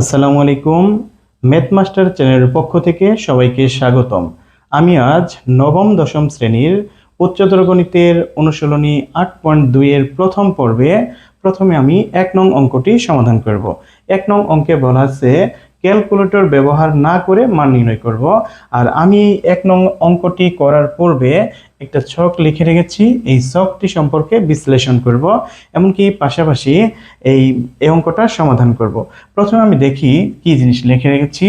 আসসালামু আলাইকুম। Math master চ্যানেলের পক্ষ থেকে সবাইকে স্বাগতম। আমি আজ নবম দশম শ্রেণীর উচ্চতর গণিতের অনুশীলনী 8.2 এর প্রথম পর্বে প্রথমে আমি 1 নং অঙ্কটি সমাধান করব। 1 নং অঙ্কে বলা আছে ক্যালকুলেটর ব্যবহার না করে মান নির্ণয় করব। আর আমি 1 নং অঙ্কটি করার পূর্বে একটা ছক লিখে রেখেছি, এই ছকটি সম্পর্কে বিশ্লেষণ করব, এমনকি পাশাপাশি এই অঙ্কটা সমাধান করব। প্রথমে আমি দেখি কি জিনিস লিখে রেখেছি,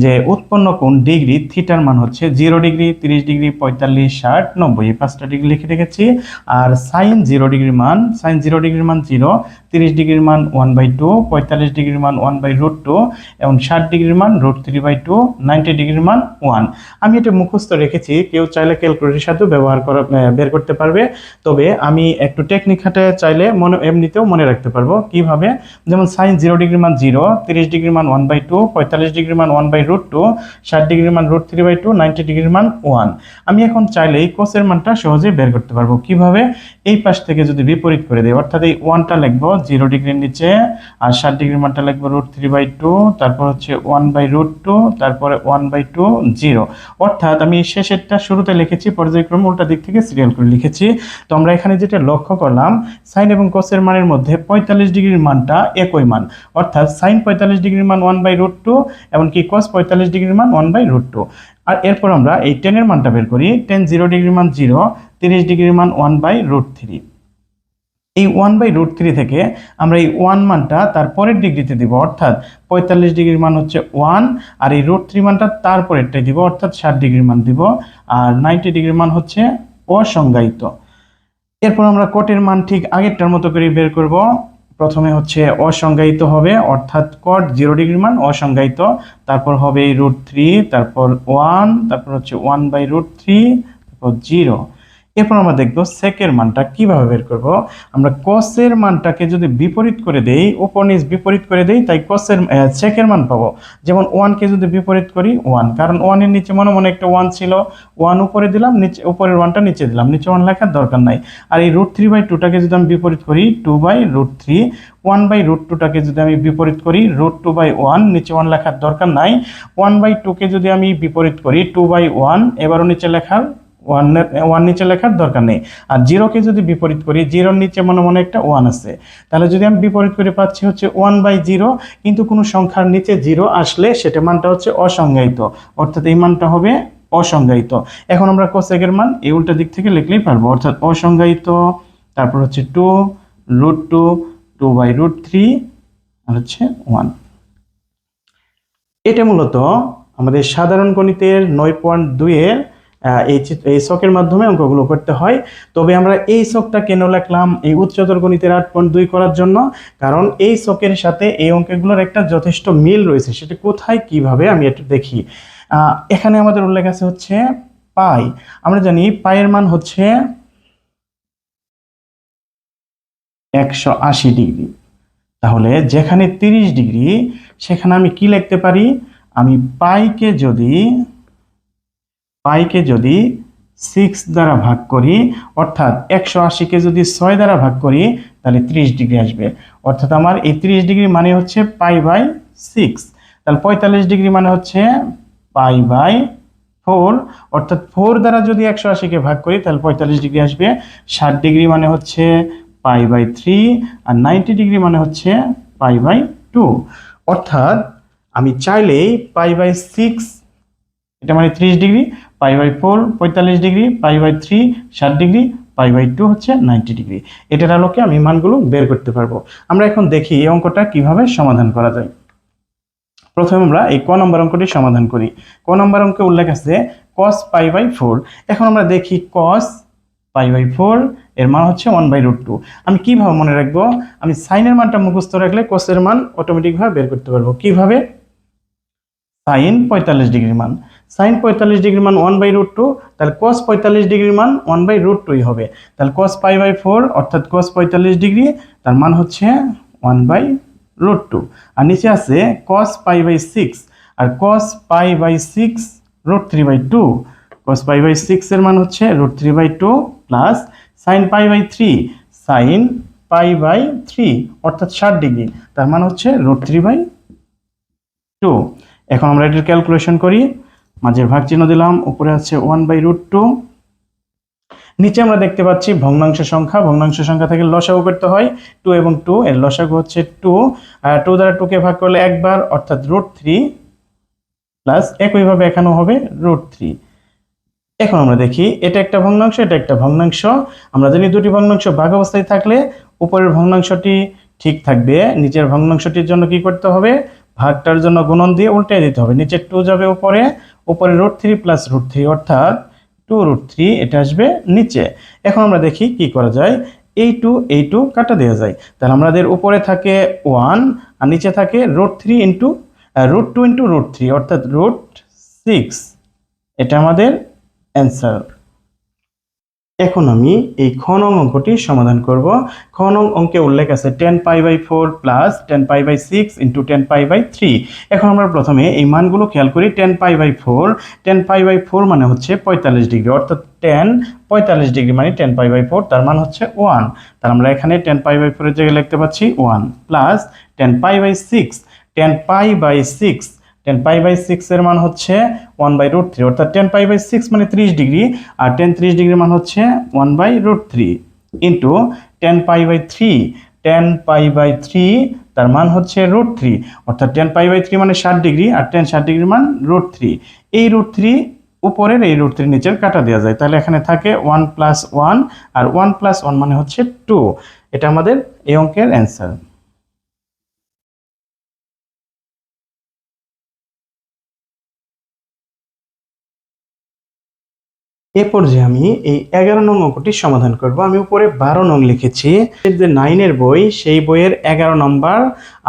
যে উৎপন্ন কোণ ডিগ্রি থিটার মান হচ্ছে 0 ডিগ্রি, 30 ডিগ্রি, 45, 60, 90, এই 5টা ডিগ্রি লিখে রেখেছি। আর সাইন 0 ডিগ্রির মান 0, 30 ডিগ্রির মান 1/2, 45 ডিগ্রির মান 1/√2 এবং 60 ডিগ্রির মান √3/2, 90 ডিগ্রির মান 1। আমি এটা মুখস্থ রেখেছি, কেউ চাইলে ক্যালকুলেটরের সাথে বের করতে পারবে। তবে আমি একটু টেকনিক খাটায় চাইলে এমনিতেও মনে রাখতে পারবো কিভাবে। যেমন সাইন 0 ডিগ্রির মান 0, 30 ডিগ্রির মান 1/2, 45 ডিগ্রির মান 1/√2, 60 ডিগ্রির মান √3/2, 90 ডিগ্রির মান 1। আমি এখন চাইলেই কোসের মানটা সহজে বের করতে পারবো। কিভাবে? এই পাশ থেকে যদি বিপরীত করে দেই, অর্থাৎ এই 1টা লিখবো 0 ডিগ্রির নিচে, আর 60 ডিগ্রির মানটা লিখবো √3/2, তারপর হচ্ছে 1/√2, তারপরে 1/2, 0। অর্থাৎ আমি শেষেরটা শুরুতে লিখেছি, পর্যায়ক্রমে উল্টা দিক থেকে সিরিয়াল করে লিখেছি। তো আমরা এখানে যেটা লক্ষ্য করলাম, সাইন এবং কোসের মানের মধ্যে 45 ডিগ্রির মানটা একই মান, অর্থাৎ সাইন 45 ডিগ্রির মান 1/√2, এমনকি কস 45 ডিগ্রির মান 1/√2। আর এরপর আমরা এই টেনের মানটা বের করি। টেন 0 ডিগ্রির মান 0, 30 ডিগ্রির মান 1/√3। এই 1/√3 থেকে আমরা এই 1 মানটা তার পরের ডিগ্রিতে দিব, অর্থাৎ 45 ডিগ্রির মান হচ্ছে 1, আর এই √3 মানটা তার পরেরটাই দিব, অর্থাৎ 60 ডিগ্রির মান দিব, আর 90 ডিগ্রির মান হচ্ছে অসংজ্ঞায়িত। এরপর আমরা কোটের মান ঠিক আগেরটার মতো করে বের করব। প্রথমে হচ্ছে অসংজ্ঞায়িত হবে, অর্থাৎ কট 0 ডিগ্রির মান অসংজ্ঞায়িত, তারপর হবে √3, তারপর 1, তারপর হচ্ছে 1/√3, তারপর 0। এরপর আমরা দেখব সেকের মানটা কিভাবে বের করব। আমরা কসের মানটাকে যদি বিপরীত করে দেই, উপর নিচ বিপরীত করে দেই, তাই কসের সেকের মান পাবো। যেমন 1কে যদি বিপরীত করি 1, কারণ 1 এর নিচে মনে মনে একটা 1 ছিল, 1 উপরে দিলাম, নিচে উপরের 1টা নিচে দিলাম, নিচে 1 লেখার দরকার নাই। আর এই √3/2টাকে যদি আমি বিপরীত করি 2/√3, 1/√2টাকে যদি আমি বিপরীত করি √2/1, নিচে 1 লেখার দরকার নাই। 1/2কে যদি আমি বিপরীত করি 2/1, এবারও নিচে লেখার 1 নিচে লেখার দরকার নেই। আর 0কে যদি বিপরীত করি, 0র নিচে মনে মনে একটা 1 আছে, তাহলে যদি আমি বিপরীত করে পাচ্ছি হচ্ছে 1/0, কিন্তু কোনো সংখ্যার নিচে 0 আসলে সেটা মানটা হচ্ছে অসংজ্ঞায়িত, অর্থাৎ এই মানটা হবে অসংজ্ঞায়িত। এখন আমরা কোসেকের মান এই উল্টা দিক থেকে লিখলেই পারবো, অর্থাৎ অসংজ্ঞায়িত, তারপর হচ্ছে 2√2, 2/√3, আর হচ্ছে 1। এটা মূলত আমাদের সাধারণ গণিতের 9.2 এর এই ছকের মাধ্যমে অঙ্কগুলো করতে হয়। তবে আমরা এই ছকটা কেন লিখলাম এই উচ্চতর গণিতের 8.2 করার জন্য, কারণ এই ছকের সাথে এই অঙ্কগুলোর একটা যথেষ্ট মিল রয়েছে। সেটা কোথায় কিভাবে আমি একটু দেখি। এখানে আমাদের উল্লেখ আছে হচ্ছে পাই। আমরা জানি পাইয়ের মান হচ্ছে 180 ডিগ্রি। তাহলে যেখানে 30 ডিগ্রি, সেখানে আমি কি লিখতে পারি, আমি পাইকে যদি 6 দ্বারা ভাগ করি, অর্থাৎ 180কে যদি 6 দ্বারা ভাগ করি, তাহলে 30 ডিগ্রি আসবে। অর্থাৎ আমার এই 30 ডিগ্রি মানে হচ্ছে π/6। তাহলে 45 ডিগ্রি মানে হচ্ছে π/4, অর্থাৎ 4 দ্বারা যদি 180কে ভাগ করি তাহলে 45 ডিগ্রি আসবে। 60 ডিগ্রি মানে হচ্ছে π/3, আর 90 ডিগ্রি মানে হচ্ছে π/2। অর্থাৎ আমি চাইলেই π/6, এটা মানে 30 ডিগ্রি, π/4 45 ডিগ্রি, π/3 60 ডিগ্রি, π/2 হচ্ছে 90 ডিগ্রি, এটার আলোকে আমি মানগুলো বের করতে পারবো। আমরা এখন দেখি এই অঙ্কটা কিভাবে সমাধান করা যায়। প্রথমে আমরা এই ক নম্বর অঙ্কটি সমাধান করি। ক নম্বর অঙ্কে উল্লেখ আছে cos π/4। এখন আমরা দেখি cos π/4 এর মান হচ্ছে 1/√2। আমি কিভাবে মনে রাখবো, আমি সাইনের মানটা মুখস্থ রাখলে কোসের মান অটোমেটিকভাবে বের করতে পারবো। কিভাবে? সাইন 45 ডিগ্রির মান, সাইন 45 ডিগ্রির মান 1/√2, তাহলে cos 45 ডিগ্রির মান 1/√2ই হবে। তাহলে cos π/4 অর্থাৎ cos 45 ডিগ্রি, তার মান হচ্ছে 1/√2। আর নিচে আছে cos π/6, আর cos π/6 √3/2, cos π/6 এর মান হচ্ছে √3/2 প্লাস sin π/3, sin π/3 অর্থাৎ 60 ডিগ্রি, তার মান হচ্ছে √3/2। 2। এখন আমরা এটার ক্যালকুলেশন করি, মাঝের ভাগ চিহ্ন দিলাম, উপরে আছে 1/√2। নিচে আমরা দেখতে পাচ্ছি ভগ্নাংশ সংখ্যা থেকে লসাগু করতে হয় 2 এবং 2, এর লসাগু হচ্ছে 2। 2 দ্বারা 2 কে ভাগ করলে একবার, অর্থাৎ √3, প্লাস একইভাবে এখানেও হবে √3। এখন আমরা দেখি এটা একটা ভগ্নাংশ, এটা একটা ভগ্নাংশ। আমরা জানি দুটি ভগ্নাংশ ভাগ অবস্থায় থাকলে উপরের ভগ্নাংশটি ঠিক থাকবে, নিচের ভগ্নাংশটির জন্য কি করতে হবে, ভাগটার জন্য গুণন দিয়ে উল্টে দিতে হবে। নিচে 2 যাবে উপরে √3 প্লাস √3, অর্থাৎ 2√3, এটা আসবে নিচে। এখন আমরা দেখি কি করা যায়, এই 2 কাটা দেওয়া যায়, তাহলে আমাদের উপরে থাকে 1 আর নিচে থাকে √3 ইন্টু √2 ইন্টু √3, অর্থাৎ √6। এটা আমাদের অ্যান্সার। এখন আমি এই খ নং অঙ্কটি সমাধান করব। খ নং অঙ্কে উল্লেখ আছে 10π/4 প্লাস 10π/6 ইন্টু 10π/3। এখন আমরা প্রথমে এই মানগুলো খেয়াল করি। 10π/4 মানে হচ্ছে 45 ডিগ্রি, অর্থাৎ 10 45 ডিগ্রি মানে 10π/4, তার মান হচ্ছে 1। তার আমরা এখানে 10π/4 এর জায়গায় লিখতে পাচ্ছি 1, প্লাস 10π/6, 10π/6 10π/6 এর মান হচ্ছে 1/√3, অর্থাৎ 10π/6 মানে 30 ডিগ্রি, আর 30 ডিগ্রির মান হচ্ছে 1/√3 ইন্টু 10π/3, 10π/3 তার মান হচ্ছে √3, অর্থাৎ 10π/3 মানে 60 ডিগ্রি, আর 60 ডিগ্রির মান √3। এই √3 উপরের, এই √3 নিচের কাটা দেওয়া যায়, তাহলে এখানে থাকে 1 + 1, আর 1 + 1 মানে হচ্ছে 2। এটা আমাদের এই অঙ্কের অ্যান্সার। এরপর যে আমি এই 11 নং অঙ্কটি সমাধান করব। আমি উপরে 12 নং লিখেছি, যে 9 এর বই সেই বইয়ের 11 নম্বর,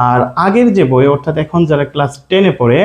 আর আগের যে বই অর্থাৎ এখন যারা ক্লাস 10-এ পড়ে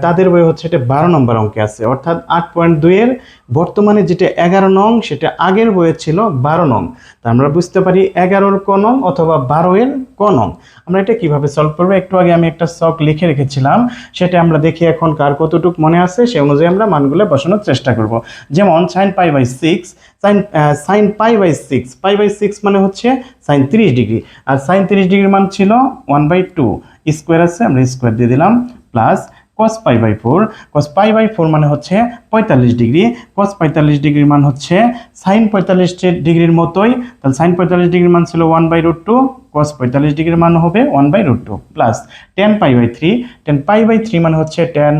তাদের বই হচ্ছে এটা 12 নম্বর অঙ্কে আছে, অর্থাৎ 8.2 এর বর্তমানে যেটা 11 নং সেটা আগের বইয়ে ছিল 12 নং। তা আমরা বুঝতে পারি 11-র ক নং অথবা 12-এর ক নং। আমরা এটা কিভাবে সলভ করবো, একটু আগে আমি একটা ছক লিখে রেখেছিলাম, সেটা আমরা দেখি এখন কার কতটুকু মনে আছে, সেই অনুযায়ী আমরা মানগুলো বসানোর চেষ্টা করব। যেমন sin π/6, sin π/6, π/6 মানে হচ্ছে sin 30 ডিগ্রি, আর sin 30 ডিগ্রির মান ছিল 1/2, স্কোয়ার আছে আমরা স্কোয়ার দিয়ে দিলাম, প্লাস cos π/4, cos π/4 মানে হচ্ছে 45 ডিগ্রি, cos 45 ডিগ্রির মান হচ্ছে sin 45 ডিগ্রির মতোই, তাহলে sin 45 ডিগ্রির মান ছিল 1/√2, cos 45 ডিগ্রির মান হবে 1/√2, প্লাস tan π/3, tan π/3 মানে হচ্ছে tan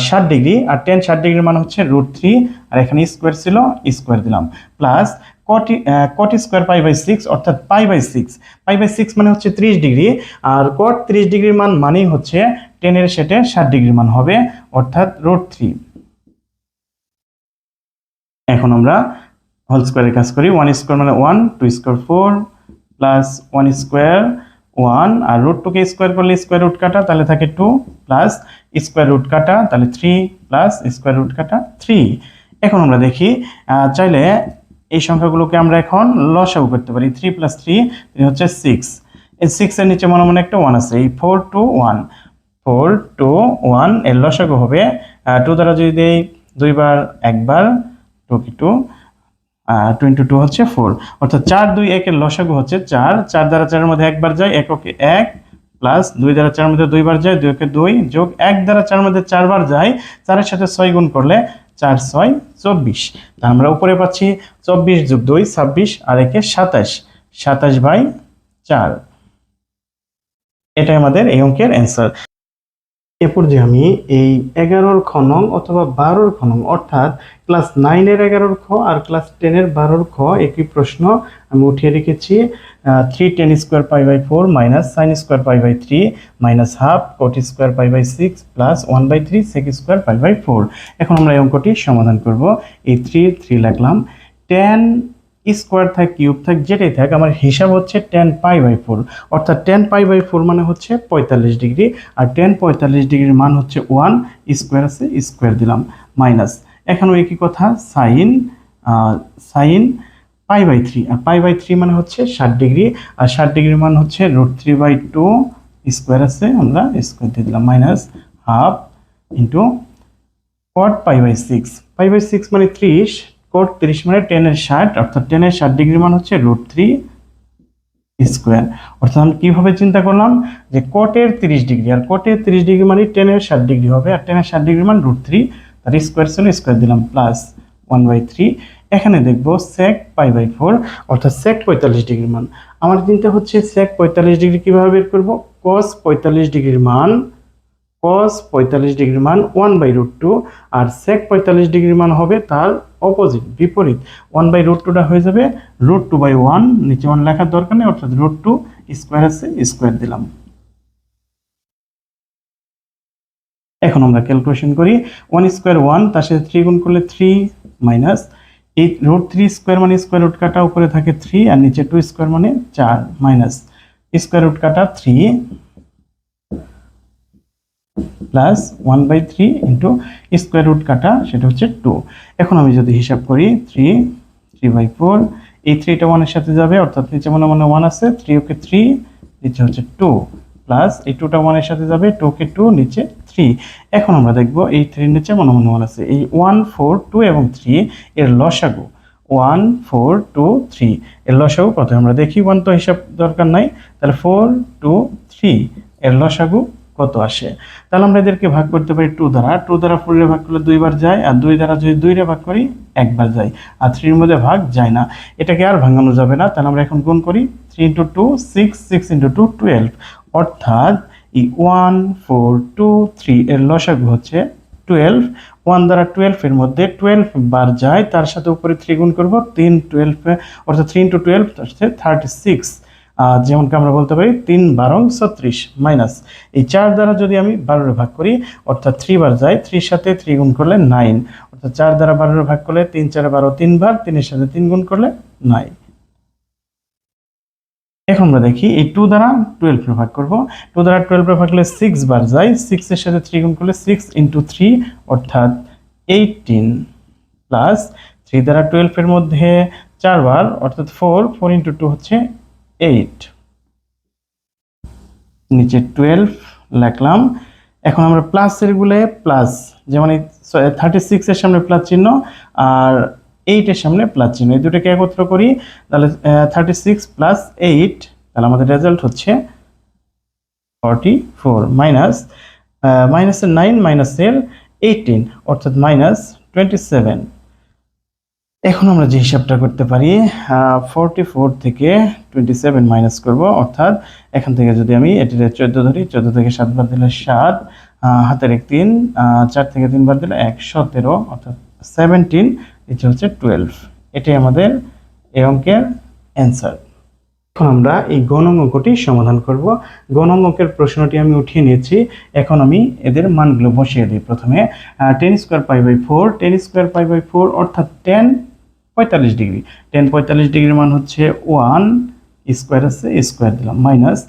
60 ডিগ্রি, আর tan 60 ডিগ্রির মান হচ্ছে √3, আর এখানে স্কোয়ার ছিল স্কোয়ার দিলাম, প্লাস cot স্কোয়ার π/6, অর্থাৎ π/6 মানে হচ্ছে 30 ডিগ্রি, আর cot 30 ডিগ্রির মান মানেই হচ্ছে 10 এর সেটে 60 ডিগ্রির মান হবে, অর্থাৎ √3। এখন আমরা হোল স্কোয়ারের কাজ করি। 1 স্কোয়ার মানে 1, 2 স্কোয়ার 4, প্লাস 1 স্কোয়ার 1, আর √2 কে স্কোয়ার করলে স্কোয়ার রুট কাটা, তাহলে থাকে 2, প্লাস স্কোয়ার রুট কাটা, তাহলে 3, প্লাস স্কোয়ার রুট কাটা 3। এখন আমরা দেখি চাইলে এই সংখ্যাগুলোকে আমরা এখন লসাগু করতে পারি। 3 + 3 হচ্ছে 6, এই 6 এর নিচে মনে মনে একটা 1 আছে, এই 4 2 1, 4 2 1 এর লসাগু হবে 2 দ্বারা যদি দেই দুইবার একবার, 2 কি 2, 2 × 2 হচ্ছে 4, অর্থাৎ 4 2 1 এর লসাগু হচ্ছে 4, 4 দ্বারা 4 এর মধ্যে একবার যায়, এককে 1, প্লাস 2 দ্বারা 4 এর মধ্যে দুইবার যায়, 2 কে 2, যোগ 1 দ্বারা 4 এর মধ্যে 4 বার যায়, 4 এর সাথে 6 গুণ করলে 4 6 24। তা আমরা উপরে পাচ্ছি 24 + 2 26, আর একে 27, 27/4। এটাই আমাদের এই অঙ্কের অ্যান্সার। এরপর যে আমি এই 11-র খ নং অথবা 12-র খ নং, অর্থাৎ ক্লাস 9-এর 11-র খ আর ক্লাস 10-এর 12-র খ একই প্রশ্ন আমি উঠিয়ে রেখেছি। 3 tan square π/4 minus sin square π/3 minus half cot square π/6 plus 1/3 sec square π/4। এখন আমরা এই অঙ্কটি সমাধান করব। এই 3 লিখলাম, tan স্কোয়ার থাক কিউব থাক যেটাই থাক, আমার হিসাব হচ্ছে tan π/4, অর্থাৎ tan π/4 মানে হচ্ছে 45 ডিগ্রি, আর tan 45 ডিগ্রির মান হচ্ছে 1, স্কোয়ার আছে স্কোয়ার দিলাম, মাইনাস এখানেও একই কথা sin π/3, আর π/3 মানে হচ্ছে 60 ডিগ্রি, আর 60 ডিগ্রির মান হচ্ছে √3/2, স্কোয়ার আছে আমরা স্কোয়ার দিয়ে দিলাম, মাইনাস হাফ ইন্টু cot π/6, π/6 মানে 30, cot 30 মানে 10 এর 60, অর্থাৎ 10 এর 60 ডিগ্রি মান হচ্ছে √3, স্কোয়ার। অর্থাৎ আমি কিভাবে চিন্তা করলাম যে কটের 30 ডিগ্রি, আর কটের 30 ডিগ্রি মানে টেনের 60 ডিগ্রি হবে, আর টেনের 60 ডিগ্রি মানে √3, তার স্কোয়ার ছিল স্কোয়ার দিলাম প্লাস 1/3। এখানে দেখবো sec π/4 অর্থাৎ sec 45 ডিগ্রির মান। আমার চিন্তা হচ্ছে sec 45 ডিগ্রি কিভাবে বের করব, cos 45 ডিগ্রির মান, cos 45 ডিগ্রির মান 1/√2, আর sec 45 ডিগ্রির মান হবে তার অপোজিট বিপরীত, 1/√2টা হয়ে যাবে √2/1, নিচে 1 লেখার দরকার নেই, অর্থাৎ √2 স্কোয়ার আছে স্কোয়ার দিলাম। এখন আমরা ক্যালকুলেশন করি, 1 স্কোয়ার 1, তার সাথে 3 গুণ করলে 3 মাইনাস এই √3 স্কোয়ার মানে স্কোয়ার রুট কাটা, উপরে থাকে 3 আর নিচে 2 স্কোয়ার মানে 4 মাইনাস স্কোয়ার রুট কাটা 3 প্লাস 1/3 ইন্টু স্কোয়ার রুট কাটা সেটা হচ্ছে 2। এখন আমি যদি হিসাব করি 3/4, এই 3টা 1 এর সাথে যাবে, অর্থাৎ নিচে মনে মনে 1 আছে, 3 ওকে 3, নিচে হচ্ছে 2 প্লাস এই 2টা 1 এর সাথে যাবে, 2 কে 2, নিচে 3। এখন আমরা দেখব এই 3 নিচে মনে মনে 1 আছে, এই 1 4 2 এবং 3 এর লসাগু 1 4 2 3 এর লসাগু কত আমরা দেখি, 1 তো হিসাব দরকার নাই, তাহলে 4 2 3 এর লসাগু কত আসে। তাহলে আমরা এদেরকে ভাগ করতে পারি 2 দ্বারা, 2 দ্বারা 4 এর ভাগ করলে 2 বার যায়, আর 2 দ্বারা যদি 2 এর ভাগ করি একবার যায়, আর 3 এর মধ্যে ভাগ যায় না, এটাকে আর ভাঙানো যাবে না। তাহলে আমরা এখন গুণ করি, 3 × 2 6, 6 × 2 12, অর্থাৎ এই 1 4 2 3 এর লসাগু হচ্ছে 12। 1 দ্বারা 12 এর মধ্যে 12 বার যায়, তার সাথে উপরে 3 গুণ করব, 3 12 অর্থাৎ 3 × 12 হচ্ছে 36, যেমনকি আমরা বলতে পারি 3 12 36 মাইনাস এই 4 দ্বারা যদি আমি 12 ভাগ করি, অর্থাৎ 3 বার যায়, 3 এর সাথে 3 গুণ করলে 9, অর্থাৎ 4 দ্বারা 12 ভাগ করলে 3 4 12 3 বার, 3 এর সাথে 3 গুণ করলে 9। এখন আমরা দেখি এই 2 দ্বারা 12 ভাগ করব, 2 দ্বারা 12 ভাগ করলে 6 বার যায়, 6 এর সাথে 3 গুণ করলে 6 × 3 অর্থাৎ 18 প্লাস 3 দ্বারা 12 এর মধ্যে 4 বার, অর্থাৎ 4 4 × 2 হচ্ছে 8, নিচে 12 লিখলাম। এখন আমরা প্লাসের গুলো প্লাস, যেমন এই 36 এর সামনে প্লাস চিহ্ন আর 8 এর সামনে প্লাস চিহ্ন, এই দুটোকে একত্র করি, তাহলে 36 প্লাস 8, তাহলে আমাদের রেজাল্ট হচ্ছে 44 মাইনাস মাইনাসের 9 মাইনাসের 18 অর্থাৎ -27। এখন আমরা যে হিসাবটা করতে পারি, 44 থেকে 27 মাইনাস করব, অর্থাৎ এখান থেকে যদি আমি এটির 14 ধরি, 14 থেকে 7 বার দিলে 7, হাতের 1 3, 4 থেকে 3 বার দিলে 1 17, অর্থাৎ 17, এটা হচ্ছে 12। এটাই আমাদের এই অঙ্কের অ্যান্সার। এখন আমরা এই গণন অঙ্কটি সমাধান করব। গণন অঙ্কের প্রশ্নটি আমি উঠিয়ে নিয়েছি, এখন আমি এদের মানগুলো বসিয়ে দিই। প্রথমে 10² π/4, 10² π/4 অর্থাৎ 10 45 ডিগ্রি, 10 45 ডিগ্রির মান হচ্ছে 1 স্কোয়ার আছে স্কোয়ার দিলাম, মাইনাস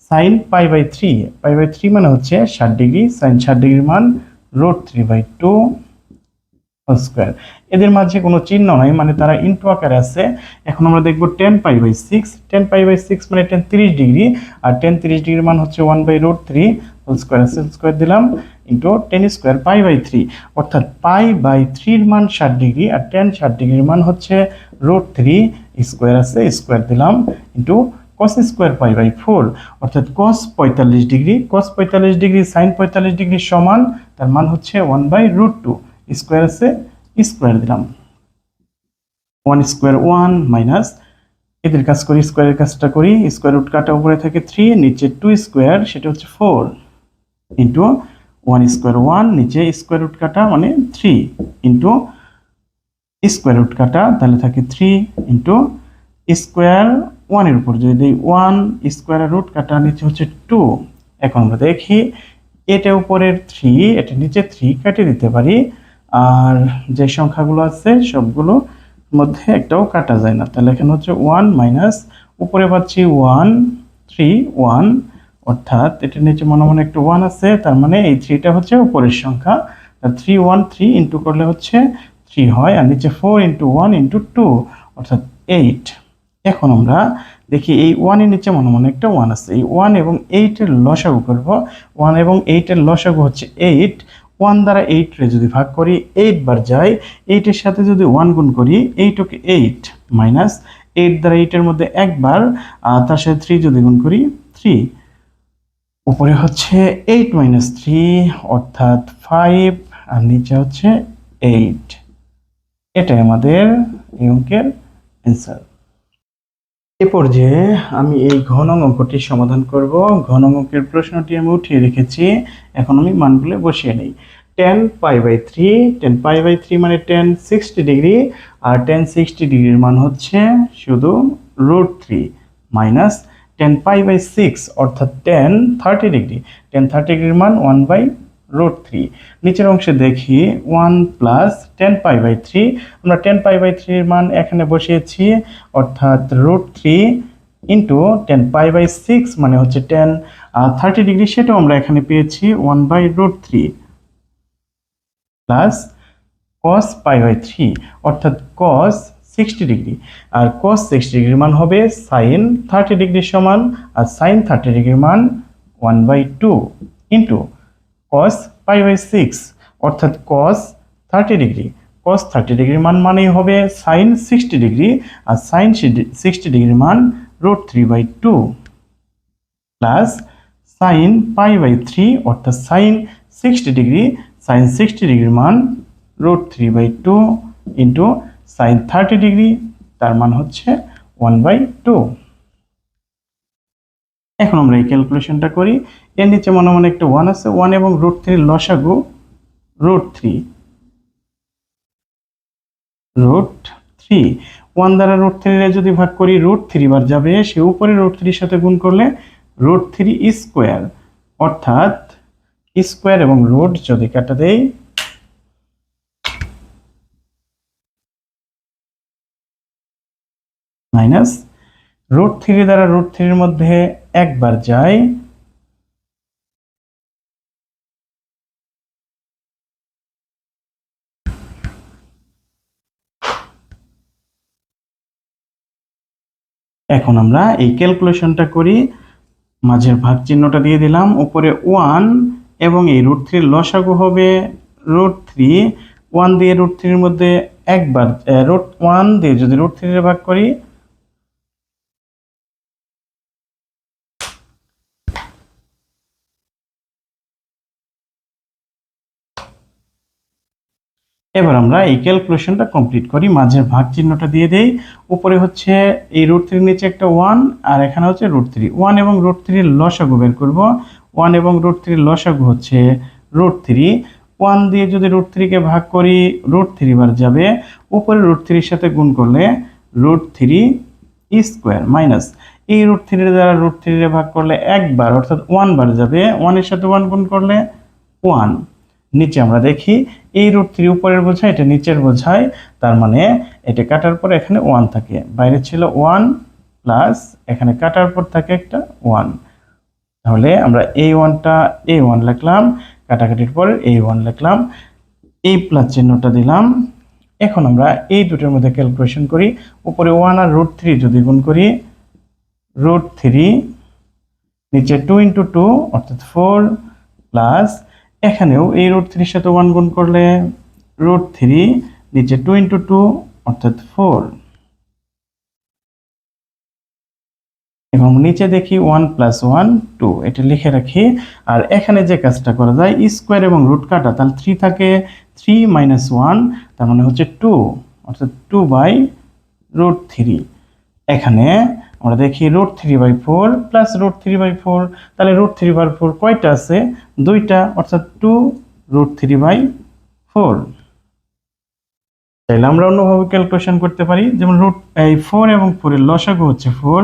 sin π/3, π/3 মানে হচ্ছে 60 ডিগ্রি, sin 60 ডিগ্রির মান √3/2 স্কোয়ার। এদের মাঝে কোনো চিহ্ন নাই, মানে তারা ইনটু আকারে আছে। এখন আমরা দেখব 10 π/6, 10 π/6 মানে 10 30 ডিগ্রি, আর 10 30 ডিগ্রির মান হচ্ছে 1/√3 হোল স্কোয়ার আছে স্কোয়ার দিলাম, ইন্টু 10² π/3, অর্থাৎ π/3 এর মান 60 ডিগ্রি, আর 10 60 ডিগ্রির মান হচ্ছে √3 স্কোয়ার আছে স্কোয়ার দিলাম, ইন্টু cos² π/4, অর্থাৎ cos 45 degree, cos 45 degree sin 45 degree সমান, তার মান হচ্ছে 1/√2 স্কোয়ার আছে স্কোয়ার দিলাম, 1² 1 মাইনাস এদের কাজ করি, স্কোয়ারের কাজটা করি, স্কোয়ার রুট কাটা উপরে থাকে 3, নিচে 2 স্কোয়ার সেটা হচ্ছে 4, ইন্টু 1² 1, নিচে স্কোয়ার রুট কাটা মানে 3, ইন্টু স্কোয়ার রুট কাটা, তাহলে থাকে 3 ইন্টু স্কোয়ার 1 এর উপর যদি দিই 1 স্কোয়ার রুট কাটা, নিচে হচ্ছে 2। এখন আমরা দেখি এটা উপরের 3, এটা নিচে 3 কেটে দিতে পারি, আর যে সংখ্যাগুলো আছে সবগুলো মধ্যে একটাও কাটা যায় না, তাহলে এখানে হচ্ছে 1 মাইনাস উপরে পাচ্ছি 1 3 1, অর্থাৎ এটা নিচে মনে মনে একটা 1 আছে, তার মানে এই 3টা হচ্ছে উপরের সংখ্যা, তার 3 1 3 ইন্টু করলে হচ্ছে 3 হয়, আর নিচে 4 ইন্টু 1 ইন্টু 2 অর্থাৎ 8। এখন আমরা দেখি এই 1 এর নিচে মনে মনে একটা 1 আছে, এই 1 এবং 8 এর লসাগু করব। 1 এবং 8 এর লসাগু হচ্ছে 8, 1 দ্বারা 8 রে যদি ভাগ করি 8 বার যায়, 8 এর সাথে যদি 1 গুণ করি 8 ওকে 8 মাইনাস 8 দ্বারা 8 এর মধ্যে একবার, তার সাথে 3 যদি গুণ করি 3, উপরে হচ্ছে 8 মাইনাস 3 অর্থাৎ 5, আর নিচে হচ্ছে 8। এটাই আমাদের এই অঙ্কের অ্যান্সার। এ পর্যায়ে আমি এই ঘন অঙ্কটি সমাধান করব। ঘন অঙ্কের প্রশ্নটি আমি উঠিয়ে রেখেছি, এখন আমি মানগুলো বসিয়ে নিই। 10 পাই বাই 3, 10 পাই বাই 3 মানে 10 60 ডিগ্রি, আর 10 60 ডিগ্রির মান হচ্ছে শুধু √3 মাইনাস 10 পাই বাই 6 অর্থাৎ 10 30 ডিগ্রি, 10 30 ডিগ্রির মান 1 বাই √3। নিচের অংশে দেখি 1 প্লাস 10 পাই বাই 3, আমরা 10 পাই বাই 3 এর মান এখানে বসিয়েছি, অর্থাৎ √3 ইন্টু 10 পাই বাই 6 মানে হচ্ছে 10 30 ডিগ্রি, সেটাও আমরা এখানে পেয়েছি 1 by √3 plus cos pi by 3 অর্থাৎ cos 60 ডিগ্রি, আর cos 60 ডিগ্রির মান হবে sin 30 ডিগ্রির সমান, আর sin 30 ডিগ্রির মান 1 by 2 into cos pi by 6 অর্থাৎ cos 30 ডিগ্রি, cos 30 ডিগ্রির মান মানেই হবে sin 60 ডিগ্রি, আর sin 60 ডিগ্রির মান √3 by 2 plus sin pi by 3 অর্থাৎ sin 60 ডিগ্রি, sin 60 ডিগ্রির মান √3 বাই 2 ইন্টু sin 30 ডিগ্রি, তার মান হচ্ছে 1 বাই 2। এখন আমরা এই ক্যালকুলেশনটা করি। এর নিচে মনে মনে একটা 1 আছে, 1 এবং √3 লসাগু √3, 1 দ্বারা √3 এর যদি ভাগ করি √3 বার যাবে, সে উপরে √3 এর সাথে গুণ করলে √3 স্কোয়ার, অর্থাৎ স্কোয়ার এবং রুট যদি কাটা দেই মাইনাস √3 দ্বারা √3 এর মধ্যে একবার যায়, এখন আমরা এই ক্যালকুলেশনটা করি। মাঝের ভাগ চিহ্নটা দিয়ে দিলাম, উপরে 1 এবং এই √3 এর লসাগু হবে √3, 1 দিয়ে √3 এর মধ্যে একবার, √1 দিয়ে যদি √3 এর ভাগ করি এবার আমরা এই ক্যালকুলেশনটা কমপ্লিট করি। মাঝের ভাগ চিহ্নটা দিয়ে দেই, উপরে হচ্ছে এই √3 এর নিচে একটা 1, আর এখানে হচ্ছে √3, 1 এবং √3 এর লসাগু বের করব। 1 এবং √3 এর লসাগু হচ্ছে √3, 1 দিয়ে যদি √3 কে ভাগ করি √3 বার যাবে, উপরে √3 এর সাথে গুণ করলে √3 স্কোয়ার মাইনাস এই √3 এর দ্বারা √3 এর ভাগ করলে একবার, অর্থাৎ 1 বার যাবে, 1 এর সাথে 1 গুণ করলে 1। নিচে আমরা দেখি এই √3 উপরের বোঝায়, এটা নিচের বোঝায়, তার মানে এটা কাটার পর এখানে 1 থাকে, বাইরে ছিল 1 প্লাস এখানে কাটার পর থাকে একটা 1, তাহলে আমরা এই 1টা এই 1 লিখলাম, কাটাকাটির পর এই 1 লিখলাম, এই প্লাস চিহ্নটা দিলাম। এখন আমরা এই দুটোর মধ্যে ক্যালকুলেশন করি, উপরে 1 আর √3 যদি গুণ করি √3, নিচে 2 × 2 অর্থাৎ 4 প্লাস এখানেও এই √3 এর সাথে 1 গুণ করলে √3, নিচে 2 × 2 অর্থাৎ 4, এবং নিচে দেখি 1 + 1 2, এটা লিখে রাখি। আর এখানে যে কাজটা করা যায়, স্কোয়ার এবং রুট কাটা, তাহলে 3 থাকে, 3 - 1 তার মানে হচ্ছে 2, অর্থাৎ 2 বাই √3। এখানে আমরা দেখি √3/4 প্লাস √3/4, তাহলে √3/4 কয়টা আছে? 2টা, অর্থাৎ 2 √3/4। তাহলে আমরা অন্যভাবে ক্যালকুলেশন করতে পারি, যেমন এই 4 এবং 4 এর লসাগু হচ্ছে 4,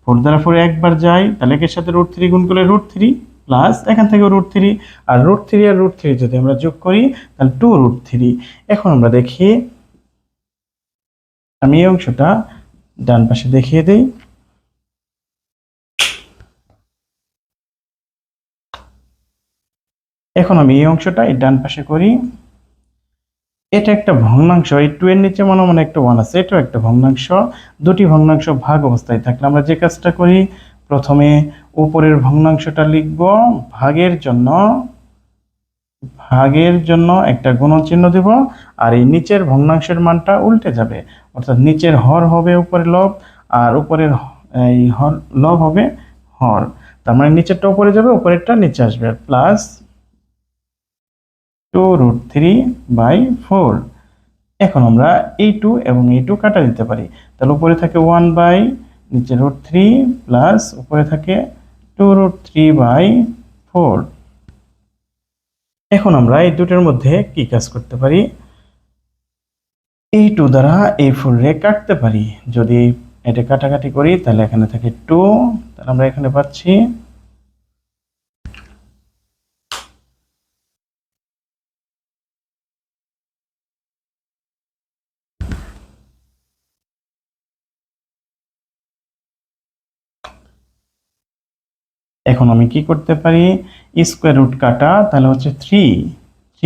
4 দ্বারা 4 একবার যায়, তাহলে এর সাথে √3 গুণ করলে √3 প্লাস এখান থেকে √3, আর √3 আর √3 যদি আমরা যোগ করি তাহলে 2 √3। এখন আমরা দেখি, আমি এই অংশটা ডান পাশে দেখিয়ে দেই। এখন আমি এই অংশটা এই ডান পাশে করি, এটা একটা ভগ্নাংশ, এই 2 এর নিচে মনে মনে একটা 1 আছে, এটাও একটা ভগ্নাংশ। দুটি ভগ্নাংশ ভাগ অবস্থায় থাকলে আমরা যে কাজটা করি, প্রথমে উপরের ভগ্নাংশটা লিখব, ভাগের জন্য একটা গুণন চিহ্ন দেব, আর এই নিচের ভগ্নাংশের মানটা উল্টে যাবে, অর্থাৎ নিচের হর হবে উপরে লব, আর উপরের এই হর লব হবে হর, তার মানে নিচেরটা উপরে যাবে, উপরেরটা নিচে আসবে, আর প্লাস 2√3/4। এখন আমরা এই 2 এবং এই 2 কাটা দিতে পারি, তাহলে উপরে থাকে 1 নিচে √3 প্লাস উপরে থাকে 2√3/4। এখন আমরা এই দুটোর মধ্যে কি কাজ করতে পারি, এই 2 দ্বারা এই 4 রে কাটতে পারি। যদি এটা কাটাকাটি করি তাহলে এখানে থাকে 2, তাহলে আমরা এখানে পাচ্ছি এখন আমি কি করতে পারি, স্কোয়ার রুট কাটা, তাহলে হচ্ছে 3 -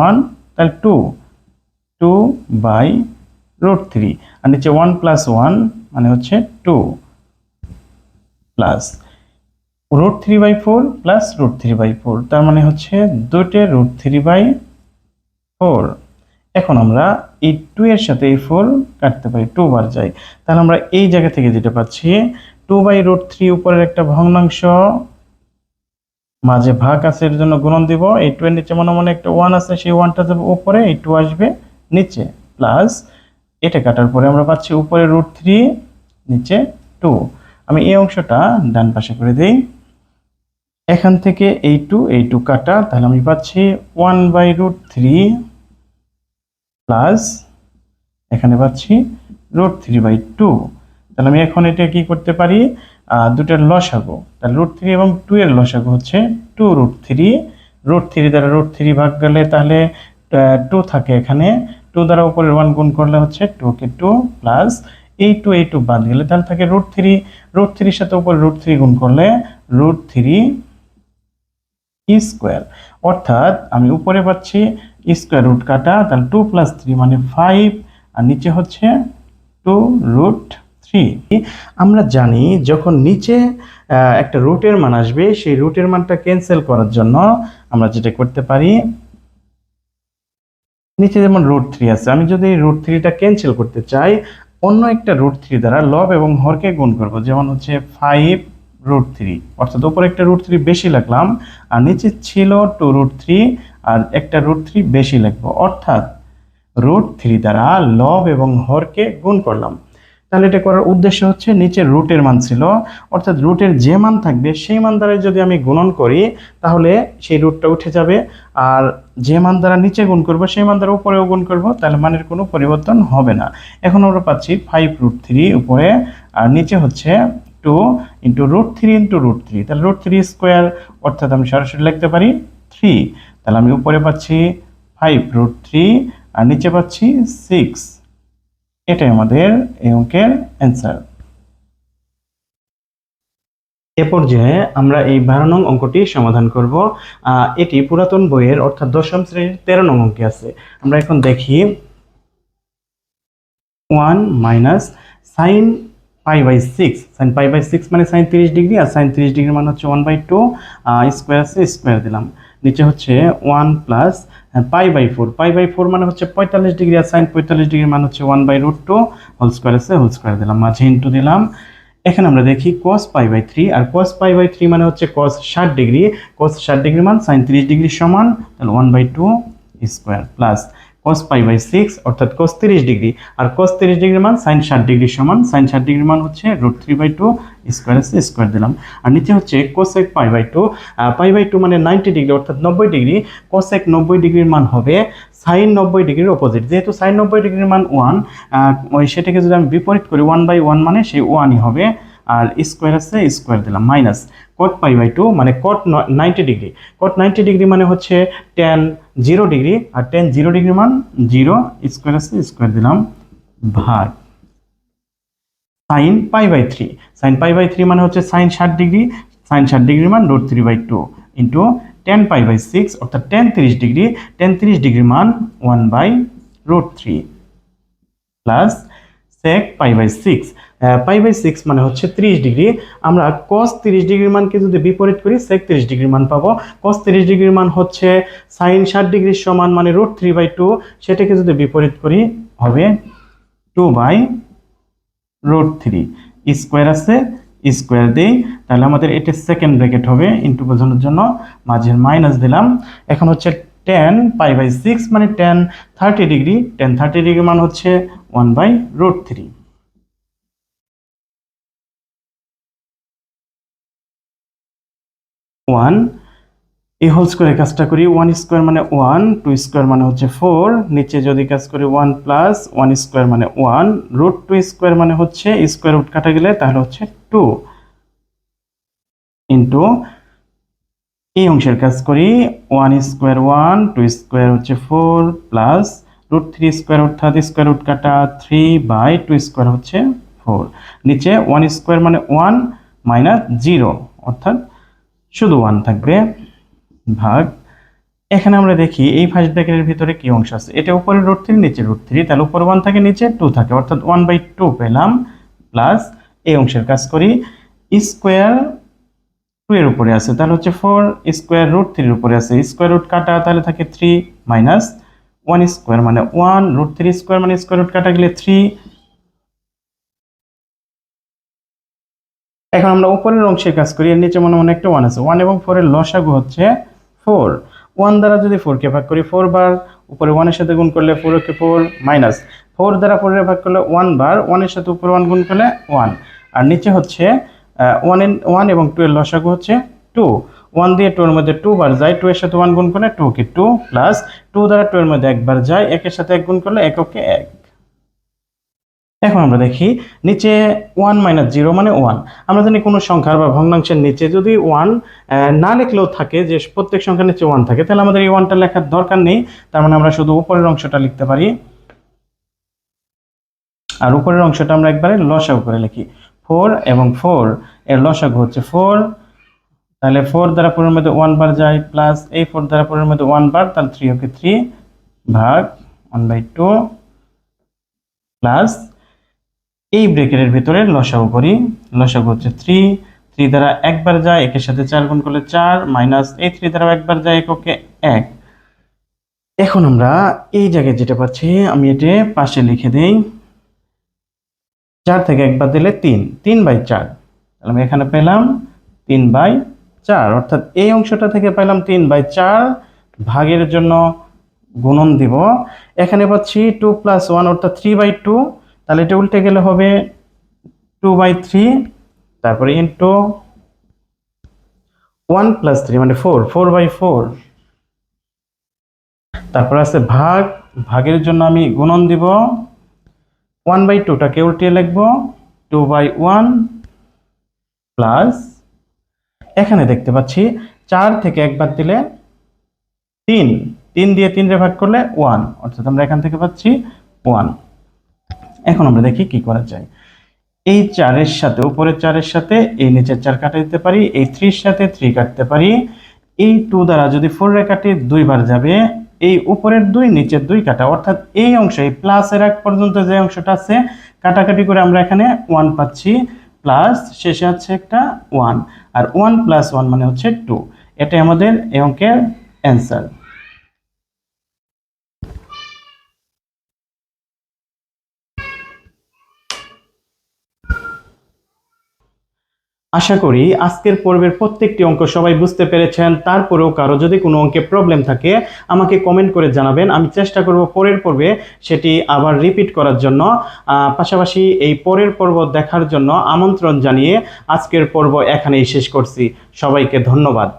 1 তাহলে 2/√3, আর নিচে 1 + 1 মানে হচ্ছে 2 প্লাস √3/4 প্লাস √3/4, তার মানে হচ্ছে 2 √3/4। এখন আমরা এই 2 এর সাথে এই 4 কাটতে পারি, 2 বার যায়, তাহলে আমরা এই জায়গা থেকে যেটা পাচ্ছি 2/√3 উপরের একটা ভগ্নাংশ, মাঝে ভাগ আছে এর জন্য গুণন দিব, এই 2 এর নিচে মনে মনে একটা 1 আছে, সেই 1টা যাবে উপরে, এই 2 আসবে নিচে, প্লাস এটা কাটার পরে আমরা পাচ্ছি উপরে √3 নিচে 2। আমি এই অংশটা ডান পাশে করে দেই, এখান থেকে এই 2 কাটা, তাহলে আমি পাচ্ছি 1/√3 প্লাস এখানে পাচ্ছি √3/2। তাহলে আমি এখন এটা কি করতে পারি, দুটার লসাগু, তাহলে √3 এবং 2 এর লসাগু হচ্ছে 2√3, √3 দ্বারা √3 ভাগ গেলে তাহলে 2 থাকে এখানে, 2 দ্বারা উপরের 1 গুণ করলে হচ্ছে 2 কে 2 প্লাস এই 2 বাদ গেলে তাহলে থাকে √3, √3 সাথে উপরে √3 গুণ করলে √3 স্কোয়ার, অর্থাৎ আমি উপরে পাচ্ছি স্কোয়ার রুট কাটা, তাহলে 2 + 3 মানে 5, আর নিচে হচ্ছে 2√3। আমরা জানি যখন নিচে একটা রুটের মান আসবে, সেই রুটের মানটা ক্যান্সেল করার জন্য আমরা যেটা করতে পারি, নিচে যেমন √3 আছে, আমি যদি √3টা ক্যান্সেল করতে চাই, অন্য একটা √3 দ্বারা লব এবং হরকে গুণ করব, যেমন হচ্ছে 5√3, অর্থাৎ উপরে একটা √3 বেশি লিখলাম, আর নিচে ছিল 2√3 আর একটা √3 বেশি লিখবো, অর্থাৎ √3 দ্বারা লব এবং হরকে গুণ করলাম। তাহলে এটা করার উদ্দেশ্য হচ্ছে নিচের রুটের মান ছিল, অর্থাৎ রুটের যে মান থাকবে সেই মান দ্বারা যদি আমি গুণন করি তাহলে সেই রুটটা উঠে যাবে, আর যে মান দ্বারা নিচে গুণ করব সেই মান দ্বারা উপরেও গুণ করব, তাহলে মানের কোনো পরিবর্তন হবে না। এখন আমরা পাচ্ছি 5√3 উপরে, আর নিচে হচ্ছে 2 × √3 × √3, তাহলে √3 স্কোয়ার, অর্থাৎ আমি সরাসরি লিখতে পারি 3, তাহলে আমি উপরে পাচ্ছি 5√3 আর নিচে পাচ্ছি 6। এটাই আমাদের এই অঙ্কের অ্যান্সার। এ পর্যায়ে আমরা এই 12 নং অঙ্কটি সমাধান করব। এটি পুরাতন বইয়ের অর্থাৎ দশম শ্রেণীর 13 নং অঙ্কে আছে। আমরা এখন দেখি 1 - sin π/6, sin π/6 মানে sin 30 ডিগ্রি, আর sin 30 ডিগ্রি মানে হচ্ছে 1/2, স্কোয়ার আছে স্কোয়ার দিলাম, নিচে হচ্ছে 1 প্লাস π/4, π/4 মানে হচ্ছে 45 ডিগ্রি, আর sin 45 ডিগ্রি মানে হচ্ছে 1/√2, হোল স্কোয়ার আছে হোল স্কোয়ার দিলাম, মাঝে ইন্টু দিলাম। এখানে আমরা দেখি cos π/3, আর cos π/3 মানে হচ্ছে cos 60 ডিগ্রি, cos 60 ডিগ্রি মান sin 30 ডিগ্রি সমান, তাহলে 1/2 স্কোয়ার প্লাস cos π/6 অর্থাৎ cos 30 ডিগ্রি, আর cos 30 ডিগ্রি মান sin 60 ডিগ্রি সমান, sin 60 ডিগ্রি মান হচ্ছে √3/2, স্কোয়ার আছে স্কোয়ার দিলাম, আর নিচে হচ্ছে cosec π/2, π/2 মানে 90 ডিগ্রি অর্থাৎ 90 ডিগ্রি, cosec 90 ডিগ্রির মান হবে sin 90 ডিগ্রির অপোজিট, যেহেতু sin 90 ডিগ্রির মান 1, ওই সেটাকে যদি আমি বিপরীত করি 1/1 মানে সেই 1ই হবে, আর স্কোয়ার আছে স্কোয়ার দিলাম, মাইনাস cot π/2 মানে cot 90 ডিগ্রি, cot 90 ডিগ্রি মানে হচ্ছে tan 0 ডিগ্রি, আর tan 0 ডিগ্রি মান 0, স্কোয়ার আছে স্কোয়ার দিলাম, ভাগ sin π/3, sin π/3 মানে হচ্ছে sin 60 ডিগ্রি, sin 60 ডিগ্রি মান √3/2 ইন্টু tan π/6 অর্থাৎ tan 30 ডিগ্রি, tan 30 ডিগ্রি মান 1/√3 প্লাস sec π/6, π/6 মানে হচ্ছে 30 ডিগ্রি, আমরা cos 30 ডিগ্রির মানকে যদি বিপরীত করি sec 30 ডিগ্রির মান পাবো, cos 30 ডিগ্রির মান হচ্ছে sin 60 ডিগ্রির সমান মানে √3/2, সেটাকে যদি বিপরীত করি হবে 2/√3 √3 স্কোয়ার আছে স্কোয়ার দেই, তাহলে আমাদের এটা সেকেন্ড ব্র্যাকেট হবে, ইনটু বোঝানোর জন্য মাঝের মাইনাস দিলাম। এখন হচ্ছে tan π/6 মানে tan 30 ডিগ্রি, tan 30 ডিগ্রি মান হচ্ছে 1/√3। 1 এই হোল স্কোয়ারের কাজটা করি, 1 স্কোয়ার মানে 1, 2 স্কোয়ার মানে হচ্ছে 4, নিচে যদি কাজ করি 1 প্লাস 1 স্কোয়ার মানে 1, √2 স্কোয়ার মানে হচ্ছে স্কোয়ার রুট কাটা গেলে তাহলে হচ্ছে 2, ইন্টু এই অংশের কাজ করি 1 স্কোয়ার 1, 2 স্কোয়ার হচ্ছে 4 প্লাস √3 স্কোয়ার অর্থাৎ স্কোয়ার রুট কাটা 3/2 স্কোয়ার হচ্ছে 4, নিচে 1 স্কোয়ার মানে 1 মাইনাস 0 অর্থাৎ শুধু 1 থাকবে, ভাগ। এখানে আমরা দেখি এই ফার্স্ট ব্র্যাকেটের ভিতরে কি অংশ আছে, এটা উপরে √3 নিচে √3, তাহলে উপরে 1 থাকে নিচে 2 থাকে অর্থাৎ 1/2 পেলাম, প্লাস এই অংশের কাজ করি স্কোয়ার 2 এর উপরে আছে তাহলে হচ্ছে 4 স্কোয়ার √3 এর উপরে আছে স্কোয়ার রুট কাটা তাহলে থাকে 3 মাইনাস 1 স্কোয়ার মানে 1 √3 স্কোয়ার মানে স্কোয়ার রুট কাটা গেলে 3। এখন আমরা উপরের অংশের কাজ করি, এর নিচে মনে মনে একটা 1 আছে, 1 এবং 4 এর লসাগু হচ্ছে 4, 1 দ্বারা যদি 4 কে ভাগ করি 4 বার, উপরে 1 এর সাথে গুণ করলে 4 কে 4 মাইনাস 4 দ্বারা 4 এর ভাগ করলে 1 বার, 1 এর সাথে উপরে 1 গুণ করলে 1, আর নিচে হচ্ছে 1 এবং 2 এর লসাগু হচ্ছে 2, 1 দিয়ে 2 এর মধ্যে 2 বার যায়, 2 এর সাথে 1 গুণ করলে 2 কে 2 প্লাস 2 দ্বারা 2 এর মধ্যে 1 বার যায়, 1 এর সাথে 1 গুণ করলে 1 কে 1। এখন আমরা দেখি নিচে 1 মাইনাস 0 মানে 1, আমরা জানি কোনো সংখ্যার বা ভগ্নাংশের নিচে যদি 1 না লিখলেও থাকে, যে প্রত্যেক সংখ্যার নিচে 1 থাকে, তাহলে আমাদের এই 1টা লেখার দরকার নেই, তার মানে আমরা শুধু উপরের অংশটা লিখতে পারি, আর উপরের অংশটা আমরা একবারে লসাগু করে লিখি, 4 এবং 4 এর লসাগু হচ্ছে 4, তাহলে 4 দ্বারা 4 এর মধ্যে 1 বার যায়, প্লাস এই 4 দ্বারা 4 এর মধ্যে 1 বার, তাহলে 3 ওকে 3 ভাগ 1/2 প্লাস এই ব্র্যাকেটের ভিতরে লসাগু করি, লসাগু হচ্ছে 3, 3 দ্বারা একবার যায়, একের সাথে 4 গুণ করলে 4 মাইনাস এই 3 দ্বারা একবার যায়, এককে 1। এখন আমরা এই জায়গায় যেটা পাচ্ছি আমি এটা পাশে লিখে দেই, 4 থেকে একবার দিলে 3, 3/4, তাহলে আমি এখানে পেলাম 3/4, অর্থাৎ এই অংশটা থেকে পেলাম 3/4, ভাগের জন্য গুণন দিব, এখানে পাচ্ছি 2 + 1 অর্থাৎ 3/2, তাহলে এটা উল্টে গেলে হবে 2/3, তারপরে ইন্টু 1 + 3 মানে 4, 4/4, তারপর আছে ভাগ, ভাগের জন্য আমি গুণন দিব, 1/2টাকে উল্টিয়ে লিখব 2/1 প্লাস এখানে দেখতে পাচ্ছি 4 থেকে একবার দিলে 3, 3 দিয়ে 3 রে ভাগ করলে 1, অর্থাৎ আমরা এখান থেকে পাচ্ছি 1। এখন আমরা দেখি কি করা যায়, এই 4 এর সাথে উপরের 4 এর সাথে এই নিচের 4 কাটা দিতে পারি, এই 3 এর সাথে 3 কাটতে পারি, এই 2 দ্বারা যদি 4 রে কাটি 2 বার যাবে, এই উপরের 2 নিচের 2 কাটা, অর্থাৎ এই অংশ এই প্লাসের আগ পর্যন্ত যে অংশটা আছে কাটাকাটি করে আমরা এখানে 1 পাচ্ছি, প্লাস শেষে আছে একটা 1, আর 1 + 1 মানে হচ্ছে 2, এটাই আমাদের এই অঙ্কের অ্যান্সার। আশা করি আজকের পর্বের প্রত্যেকটি অঙ্ক সবাই বুঝতে পেরেছেন, তারপরেও কারো যদি কোনো অঙ্কে প্রবলেম থাকে আমাকে কমেন্ট করে জানাবেন, আমি চেষ্টা করব পরের পর্বে সেটি আবার রিপিট করার জন্য। পাশাপাশি এই পরের পর্ব দেখার জন্য আমন্ত্রণ জানিয়ে আজকের পর্ব এখানেই শেষ করছি। সবাইকে ধন্যবাদ।